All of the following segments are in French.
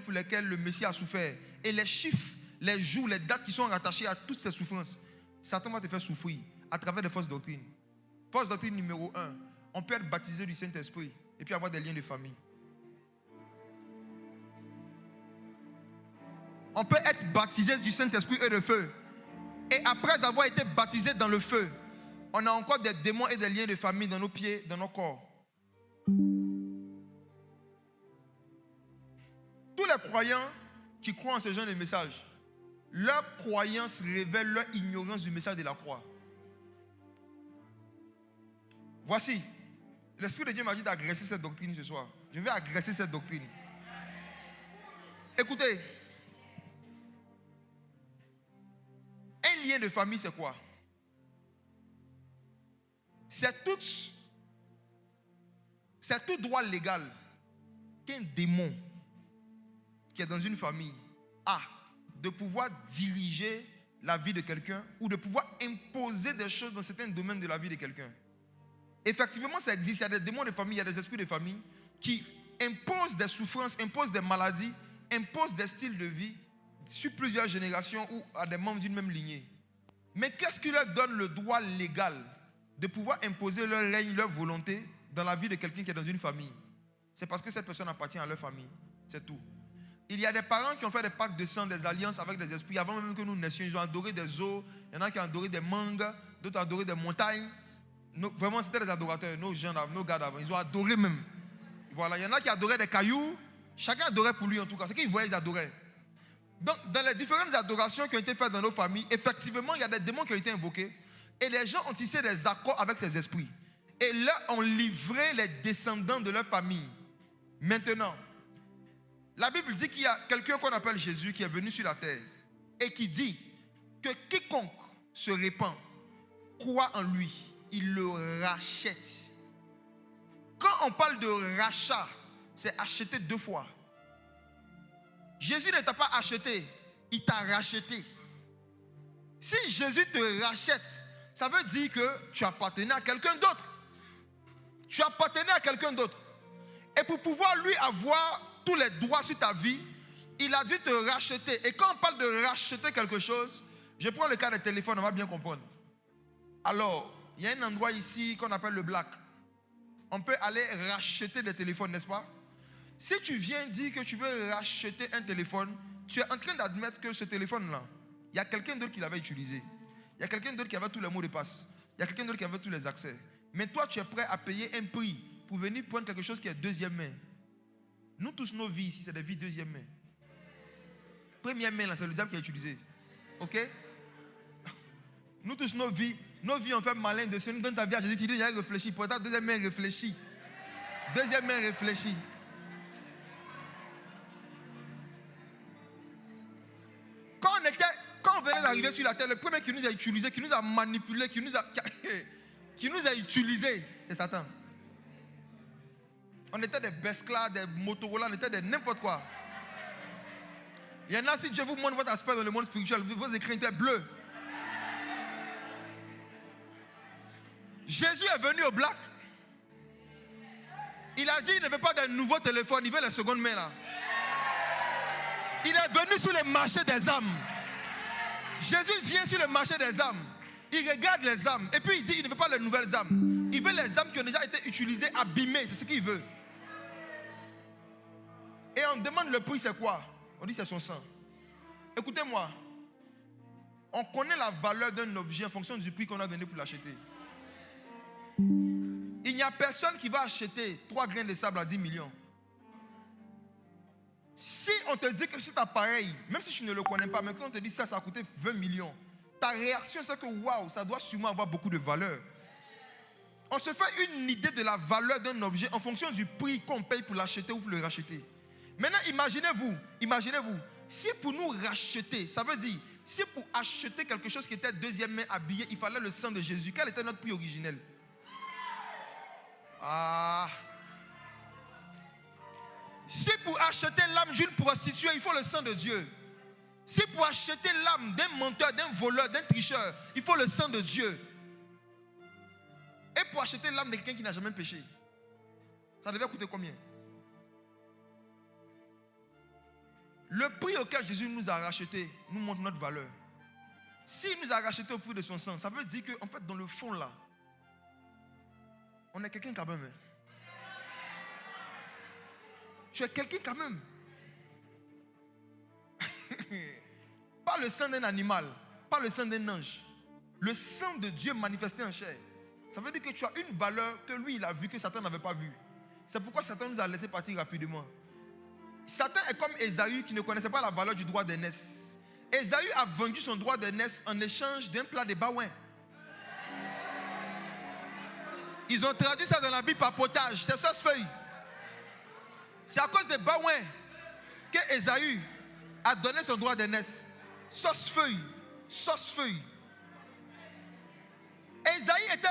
pour lesquelles le Messie a souffert. Et les chiffres, les jours, les dates qui sont rattachées à toutes ces souffrances, Satan va te faire souffrir à travers des fausses doctrines. Fausse doctrine numéro 1, on peut être baptisé du Saint-Esprit et puis avoir des liens de famille. On peut être baptisé du Saint-Esprit et de feu. Et après avoir été baptisé dans le feu, on a encore des démons et des liens de famille dans nos pieds, dans nos corps. Tous les croyants qui croient en ce genre de message, leur croyance révèle leur ignorance du message de la croix. Voici, l'Esprit de Dieu m'a dit d'agresser cette doctrine ce soir. Je vais agresser cette doctrine. Écoutez, un lien de famille, c'est quoi? C'est tout droit légal qu'un démon qui est dans une famille a de pouvoir diriger la vie de quelqu'un ou de pouvoir imposer des choses dans certains domaines de la vie de quelqu'un. Effectivement, ça existe. Il y a des démons de famille, il y a des esprits de famille qui imposent des souffrances, imposent des maladies, imposent des styles de vie sur plusieurs générations ou à des membres d'une même lignée. Mais qu'est-ce qui leur donne le droit légal de pouvoir imposer leur règne, leur volonté dans la vie de quelqu'un qui est dans une famille? C'est parce que cette personne appartient à leur famille. C'est tout. Il y a des parents qui ont fait des pactes de sang, des alliances avec des esprits. Avant même que nous naissions, ils ont adoré des eaux. Il y en a qui ont adoré des mangues, d'autres ont adoré des montagnes. Vraiment, c'était des adorateurs, nos gens, nos gars d'avant. Ils ont adoré même. Voilà, il y en a qui adoraient des cailloux. Chacun adorait pour lui en tout cas. Ce qu'ils voyaient, ils adoraient. Donc, dans les différentes adorations qui ont été faites dans nos familles, effectivement, il y a des démons qui ont été invoqués. Et les gens ont tissé des accords avec ces esprits. Et là, on livrait les descendants de leur famille. Maintenant, la Bible dit qu'il y a quelqu'un qu'on appelle Jésus qui est venu sur la terre et qui dit que quiconque se répand, croit en lui, il le rachète. Quand on parle de rachat, c'est acheter deux fois. Jésus ne t'a pas acheté, il t'a racheté. Si Jésus te rachète, ça veut dire que tu appartenais à quelqu'un d'autre. Tu appartenais à quelqu'un d'autre. Et pour pouvoir lui avoir tous les droits sur ta vie, il a dû te racheter. Et quand on parle de racheter quelque chose, je prends le cas des téléphones, on va bien comprendre. Alors, il y a un endroit ici qu'on appelle le black. On peut aller racheter des téléphones, n'est-ce pas? Si tu viens dire que tu veux racheter un téléphone, tu es en train d'admettre que ce téléphone-là, il y a quelqu'un d'autre qui l'avait utilisé. Il y a quelqu'un d'autre qui avait tous les mots de passe. Il y a quelqu'un d'autre qui avait tous les accès. Mais toi, tu es prêt à payer un prix pour venir prendre quelque chose qui est deuxième main. Nous tous, nos vies ici, c'est des vies deuxième main. Première main, là, c'est le diable qui a utilisé. Ok? Nous tous, nos vies, on fait malin dessus. Nous, dans ta vie, j'ai dit, tu dis, réfléchis. Pour ta deuxième main, réfléchis. Deuxième main, réfléchis. Quand on venait d'arriver sur la terre, le premier qui nous a utilisé, qui nous a manipulé, qui nous a utilisé, c'est Satan. On était des Bescla, des Motorola, on était des n'importe quoi. Il y en a, si Dieu vous montre votre aspect dans le monde spirituel, vos écrins étaient bleus. Jésus est venu au black. Il a dit qu'il ne veut pas d'un nouveau téléphone, il veut la seconde main là. Il est venu sur le marché des âmes. Jésus vient sur le marché des âmes. Il regarde les âmes. Et puis il dit qu'il ne veut pas les nouvelles âmes. Il veut les âmes qui ont déjà été utilisées, abîmées. C'est ce qu'il veut. Et on demande le prix, c'est quoi? On dit c'est son sang. Écoutez-moi. On connaît la valeur d'un objet en fonction du prix qu'on a donné pour l'acheter. Il n'y a personne qui va acheter 3 grains de sable à 10 millions. Si on te dit que cet appareil, même si tu ne le connais pas, mais quand on te dit ça, ça a coûté 20 millions, ta réaction c'est que waouh, ça doit sûrement avoir beaucoup de valeur. On se fait une idée de la valeur d'un objet en fonction du prix qu'on paye pour l'acheter ou pour le racheter. Maintenant, imaginez-vous, si pour nous racheter, ça veut dire, si pour acheter quelque chose qui était deuxième main habillé, il fallait le sang de Jésus, quel était notre prix originel? Si pour acheter l'âme d'une prostituée, il faut le sang de Dieu. Si pour acheter l'âme d'un menteur, d'un voleur, d'un tricheur, il faut le sang de Dieu. Et pour acheter l'âme de quelqu'un qui n'a jamais péché, ça devait coûter combien? Le prix auquel Jésus nous a rachetés nous montre notre valeur. S'il nous a rachetés au prix de son sang, ça veut dire qu'en fait, dans le fond là, on est quelqu'un quand même. Tu es quelqu'un quand même. Pas le sang d'un animal, pas le sang d'un ange. Le sang de Dieu manifesté en chair. Ça veut dire que tu as une valeur que lui, il a vu que Satan n'avait pas vue. C'est pourquoi Satan nous a laissé partir rapidement. Satan est comme Ésaü qui ne connaissait pas la valeur du droit d'aînesse. Ésaü a vendu son droit d'aînesse en échange d'un plat de baouin. Ils ont traduit ça dans la Bible par potage. C'est sauce feuille. C'est à cause des baouins que Ésaü a donné son droit d'aînesse. Sauce feuille. Sauce feuille. Ésaü était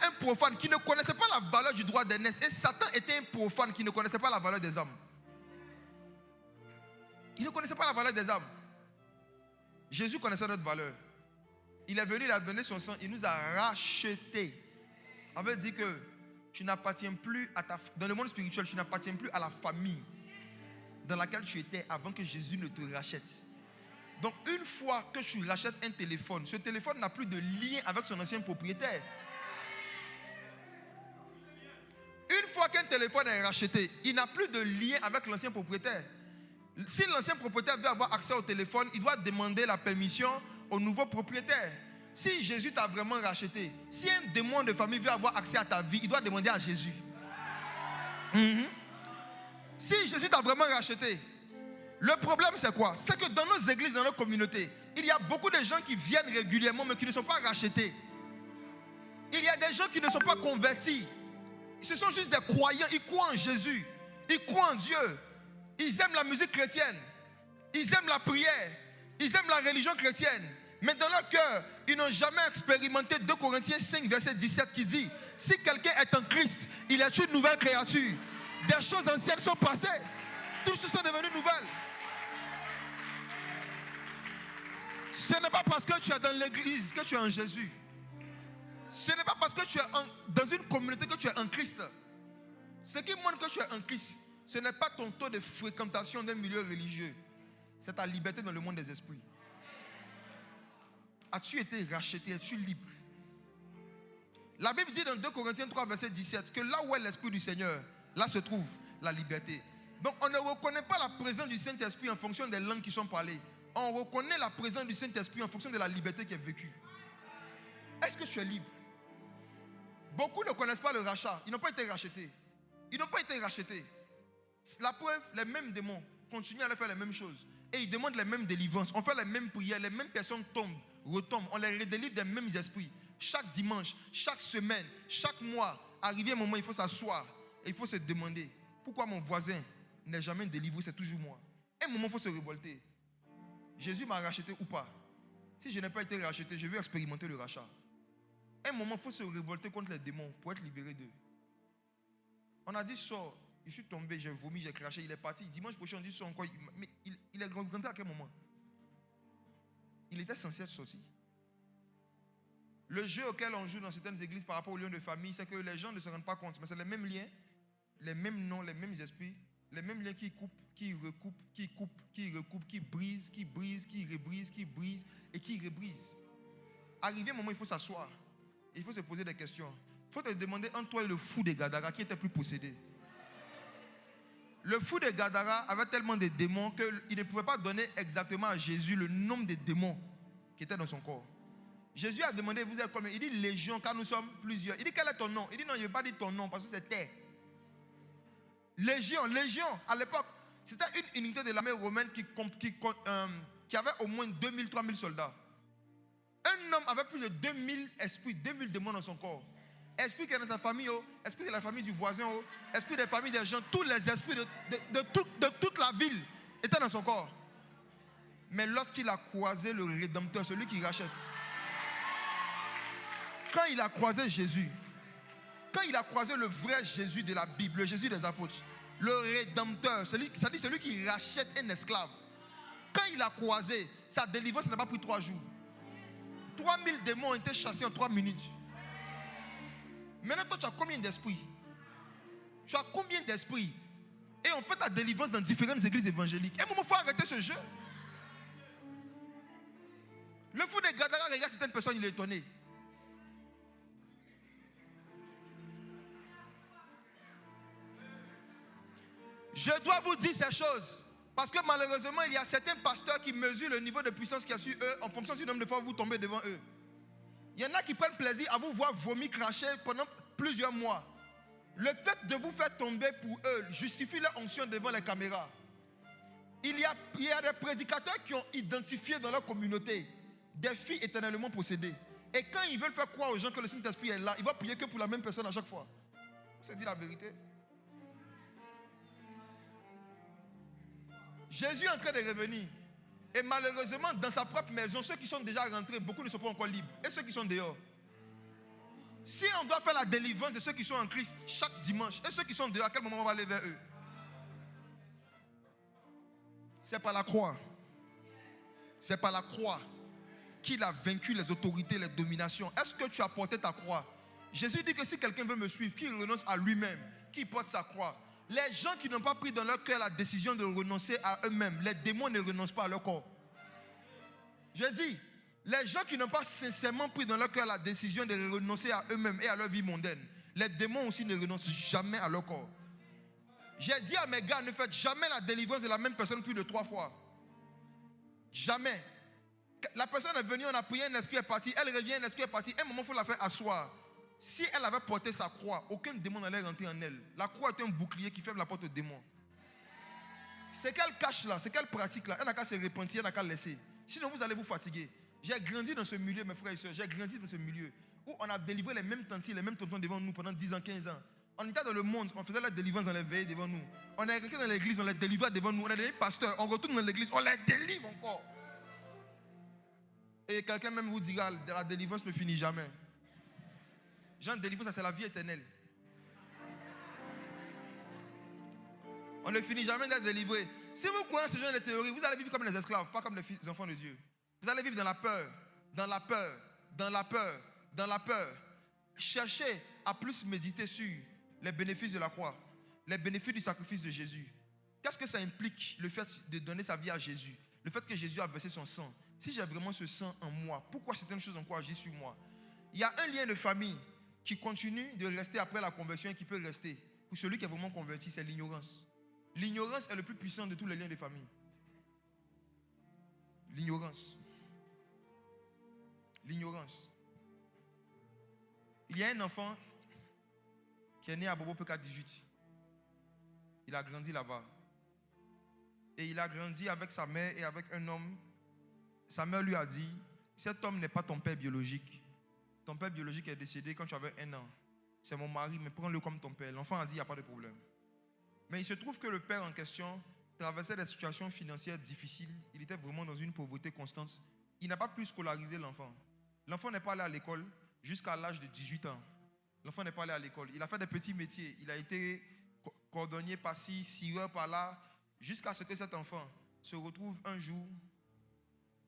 un profane qui ne connaissait pas la valeur du droit d'aînesse. Et Satan était un profane qui ne connaissait pas la valeur des âmes. Il ne connaissait pas la valeur des âmes. Jésus connaissait notre valeur. Il est venu, il a donné son sang, il nous a rachetés. On veut dire que tu n'appartiens plus dans le monde spirituel, tu n'appartiens plus à la famille dans laquelle tu étais avant que Jésus ne te rachète. Donc une fois que tu rachètes un téléphone, ce téléphone n'a plus de lien avec son ancien propriétaire. Une fois qu'un téléphone est racheté, il n'a plus de lien avec l'ancien propriétaire. Si l'ancien propriétaire veut avoir accès au téléphone, il doit demander la permission au nouveau propriétaire. Si Jésus t'a vraiment racheté, si un démon de famille veut avoir accès à ta vie, il doit demander à Jésus. Si Jésus t'a vraiment racheté, le problème c'est quoi? C'est que dans nos églises, dans nos communautés, il y a beaucoup de gens qui viennent régulièrement mais qui ne sont pas rachetés. Il y a des gens qui ne sont pas convertis. Ce sont juste des croyants, ils croient en Jésus, ils croient en Dieu. Ils aiment la musique chrétienne, ils aiment la prière, ils aiment la religion chrétienne. Mais dans leur cœur, ils n'ont jamais expérimenté 2 Corinthiens 5, verset 17 qui dit: si quelqu'un est en Christ, il est une nouvelle créature. Des choses anciennes sont passées, toutes choses sont devenues nouvelles. Ce n'est pas parce que tu es dans l'église que tu es en Jésus. Ce n'est pas parce que tu es dans une communauté que tu es en Christ. Ce qui montre que tu es en Christ, ce n'est pas ton taux de fréquentation d'un milieu religieux. C'est ta liberté dans le monde des esprits. As-tu été racheté? Es-tu libre? La Bible dit dans 2 Corinthiens 3, verset 17 que là où est l'Esprit du Seigneur, là se trouve la liberté. Donc on ne reconnaît pas la présence du Saint-Esprit en fonction des langues qui sont parlées. On reconnaît la présence du Saint-Esprit en fonction de la liberté qui est vécue. Est-ce que tu es libre? Beaucoup ne connaissent pas le rachat. Ils n'ont pas été rachetés. Ils n'ont pas été rachetés. La preuve, les mêmes démons continuent à faire les mêmes choses. Et ils demandent les mêmes délivrances. On fait les mêmes prières. Les mêmes personnes tombent, retombent. On les redélivre des mêmes esprits. Chaque dimanche, chaque semaine, chaque mois, arrivé un moment, il faut s'asseoir. Et il faut se demander: pourquoi mon voisin n'est jamais délivré, c'est toujours moi? Un moment, il faut se révolter. Jésus m'a racheté ou pas? Si je n'ai pas été racheté, je veux expérimenter le rachat. Un moment, il faut se révolter contre les démons pour être libéré d'eux. On a dit: sors. Je suis tombé, j'ai vomi, j'ai craché, il est parti. Dimanche prochain, on dit: sors encore. Mais il est rentré à quel moment? Il était censé être sorti. Le jeu auquel on joue dans certaines églises par rapport aux liens de famille, c'est que les gens ne se rendent pas compte. Mais c'est les mêmes liens, les mêmes noms, les mêmes esprits, les mêmes liens qui coupent, qui recoupent, qui coupent, qui recoupent, qui brisent, qui rebrisent, qui brisent et qui rebrisent. Arrivé un moment, il faut s'asseoir. Il faut se poser des questions. Il faut te demander entre toi et le fou de Gadara qui était plus possédé. Le fou de Gadara avait tellement de démons qu'il ne pouvait pas donner exactement à Jésus le nombre de démons qui étaient dans son corps. Jésus a demandé: vous êtes combien? Il dit: légion, car nous sommes plusieurs. Il dit: quel est ton nom? Il dit: non, je ne vais pas dire ton nom parce que c'est terre. Légion, à l'époque, c'était une unité de l'armée romaine qui avait au moins 2000, 3000 soldats. Un homme avait plus de 2000 esprits, 2000 démons dans son corps. Esprit qui est dans sa famille, esprit de la famille du voisin, esprit des familles des gens, tous les esprits de toute la ville étaient dans son corps. Mais lorsqu'il a croisé le Rédempteur, celui qui rachète, quand il a croisé Jésus, quand il a croisé le vrai Jésus de la Bible, le Jésus des apôtres, le Rédempteur, celui qui rachète un esclave, quand il a croisé, sa délivrance n'a pas pris 3 jours. 3000 démons ont été chassés en 3 minutes. Maintenant, toi, tu as combien d'esprits? Tu as combien d'esprits? Et on fait la délivrance dans différentes églises évangéliques. À un moment, il faut arrêter ce jeu. Le fou des Gadara regarde certaines personnes, il est étonné. Je dois vous dire ces choses. Parce que malheureusement, il y a certains pasteurs qui mesurent le niveau de puissance qu'il y a sur eux en fonction du nombre de fois où vous tombez devant eux. Il y en a qui prennent plaisir à vous voir vomir, cracher pendant plusieurs mois. Le fait de vous faire tomber pour eux justifie leur onction devant les caméras. Il y a des prédicateurs qui ont identifié dans leur communauté des filles éternellement possédées. Et quand ils veulent faire croire aux gens que le Saint-Esprit est là, ils vont prier que pour la même personne à chaque fois. C'est dit la vérité. Jésus est en train de revenir. Et malheureusement, dans sa propre maison, ceux qui sont déjà rentrés, beaucoup ne sont pas encore libres. Et ceux qui sont dehors. Si on doit faire la délivrance de ceux qui sont en Christ chaque dimanche, et ceux qui sont dehors, à quel moment on va aller vers eux? C'est par la croix. C'est par la croix qu'il a vaincu les autorités, les dominations. Est-ce que tu as porté ta croix? Jésus dit que si quelqu'un veut me suivre, qu'il renonce à lui-même, qu'il porte sa croix. Les gens qui n'ont pas pris dans leur cœur la décision de renoncer à eux-mêmes, les démons ne renoncent pas à leur corps. Je dis, les gens qui n'ont pas sincèrement pris dans leur cœur la décision de renoncer à eux-mêmes et à leur vie mondaine, les démons aussi ne renoncent jamais à leur corps. J'ai dit à mes gars, ne faites jamais la délivrance de la même personne plus de 3 fois. Jamais. La personne est venue, on a prié, un esprit est parti, elle revient, un esprit est parti. Un moment, il faut la faire asseoir. Si elle avait porté sa croix, aucun démon n'allait rentrer en elle. La croix est un bouclier qui ferme la porte aux démons. C'est qu'elle cache là, c'est qu'elle pratique là. Elle n'a qu'à se repentir, elle n'a qu'à laisser. Sinon, vous allez vous fatiguer. J'ai grandi dans ce milieu, mes frères et sœurs. J'ai grandi dans ce milieu où on a délivré les mêmes tantis, les mêmes tontons devant nous pendant 10 ans, 15 ans. On était dans le monde, on faisait la délivrance dans les veillées devant nous. On est rentré dans l'église, on les délivrait devant nous. On est devenu pasteur, on retourne dans l'église, on les délivre encore. Et quelqu'un même vous dira, la délivrance ne finit jamais. Jean, délivrance, c'est la vie éternelle. On ne finit jamais d'être délivré. Si vous croyez ce genre de théorie, vous allez vivre comme les esclaves, pas comme les enfants de Dieu. Vous allez vivre dans la peur, dans la peur, dans la peur, dans la peur. Cherchez à plus méditer sur les bénéfices de la croix, les bénéfices du sacrifice de Jésus. Qu'est-ce que ça implique, le fait de donner sa vie à Jésus? Le fait que Jésus a versé son sang. Si j'ai vraiment ce sang en moi, pourquoi certaines choses ont agissent sur moi? Il y a un lien de famille qui continue de rester après la conversion et qui peut rester. Pour celui qui est vraiment converti, c'est l'ignorance. L'ignorance est le plus puissant de tous les liens de famille. L'ignorance. L'ignorance. Il y a un enfant qui est né à Bobo Peka 18. Il a grandi là-bas. Et il a grandi avec sa mère et avec un homme. Sa mère lui a dit, cet homme n'est pas ton père biologique. Ton père biologique est décédé quand tu avais 1 an. C'est mon mari, mais prends-le comme ton père. L'enfant a dit, il n'y a pas de problème. Mais il se trouve que le père en question traversait des situations financières difficiles. Il était vraiment dans une pauvreté constante. Il n'a pas pu scolariser l'enfant. L'enfant n'est pas allé à l'école jusqu'à l'âge de 18 ans. L'enfant n'est pas allé à l'école. Il a fait des petits métiers. Il a été cordonnier par-ci, cireur par-là, jusqu'à ce que cet enfant se retrouve un jour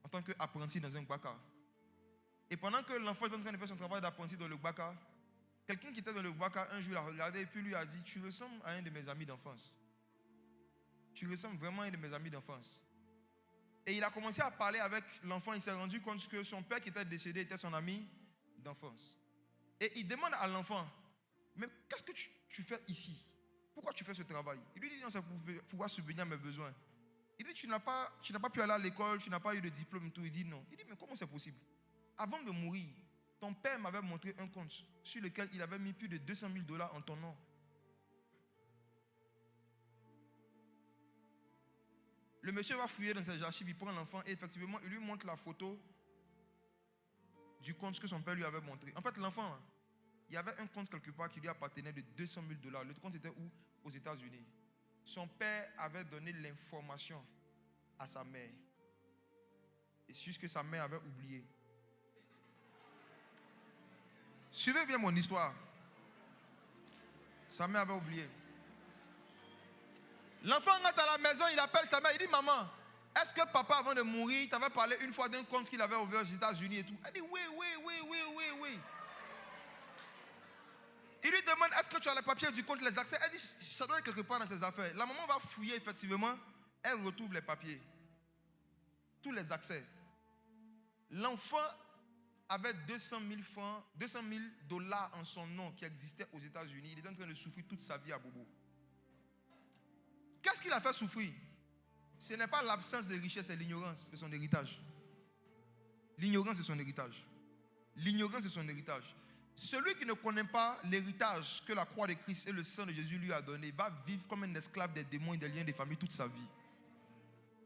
en tant qu'apprenti dans un gbaka. Et pendant que l'enfant est en train de faire son travail d'apprenti dans le gbaka, quelqu'un qui était dans le gbaka un jour l'a regardé et puis lui a dit, tu ressembles à un de mes amis d'enfance. Tu ressembles vraiment à un de mes amis d'enfance. Et il a commencé à parler avec l'enfant. Il s'est rendu compte que son père qui était décédé était son ami d'enfance. Et il demande à l'enfant, mais qu'est-ce que tu fais ici? Pourquoi tu fais ce travail? Il lui dit, non, c'est pour pouvoir subvenir à mes besoins. Il dit, tu n'as pas pu aller à l'école, tu n'as pas eu de diplôme, tout. Il dit, non. Il dit, mais comment c'est possible? Avant de mourir, ton père m'avait montré un compte sur lequel il avait mis plus de 200 000 $ en ton nom. Le monsieur va fouiller dans ses archives, il prend l'enfant et effectivement, il lui montre la photo du compte que son père lui avait montré. En fait, l'enfant, il y avait un compte quelque part qui lui appartenait de 200 000 $. Le compte était où? Aux États-Unis. Son père avait donné l'information à sa mère. Et c'est juste que sa mère avait oublié. Suivez bien mon histoire. Sa mère avait oublié. L'enfant rentre à la maison, il appelle sa mère, il dit, maman, est-ce que papa, avant de mourir, t'avait parlé une fois d'un compte qu'il avait ouvert aux États-Unis et tout? Elle dit, oui. Il lui demande, est-ce que tu as les papiers du compte, les accès? Elle dit, ça doit être quelque part dans ses affaires. La maman va fouiller, effectivement. Elle retrouve les papiers. Tous les accès. L'enfant avait 200 000 francs, 200 000 dollars en son nom qui existait aux États-Unis. Il est en train de souffrir toute sa vie à Bobo. Qu'est-ce qu'il a fait souffrir? Ce n'est pas l'absence de richesse, c'est l'ignorance de son héritage. L'ignorance de son héritage. L'ignorance de son héritage. Celui qui ne connaît pas l'héritage que la croix de Christ et le sang de Jésus lui a donné va vivre comme un esclave des démons et des liens des familles toute sa vie.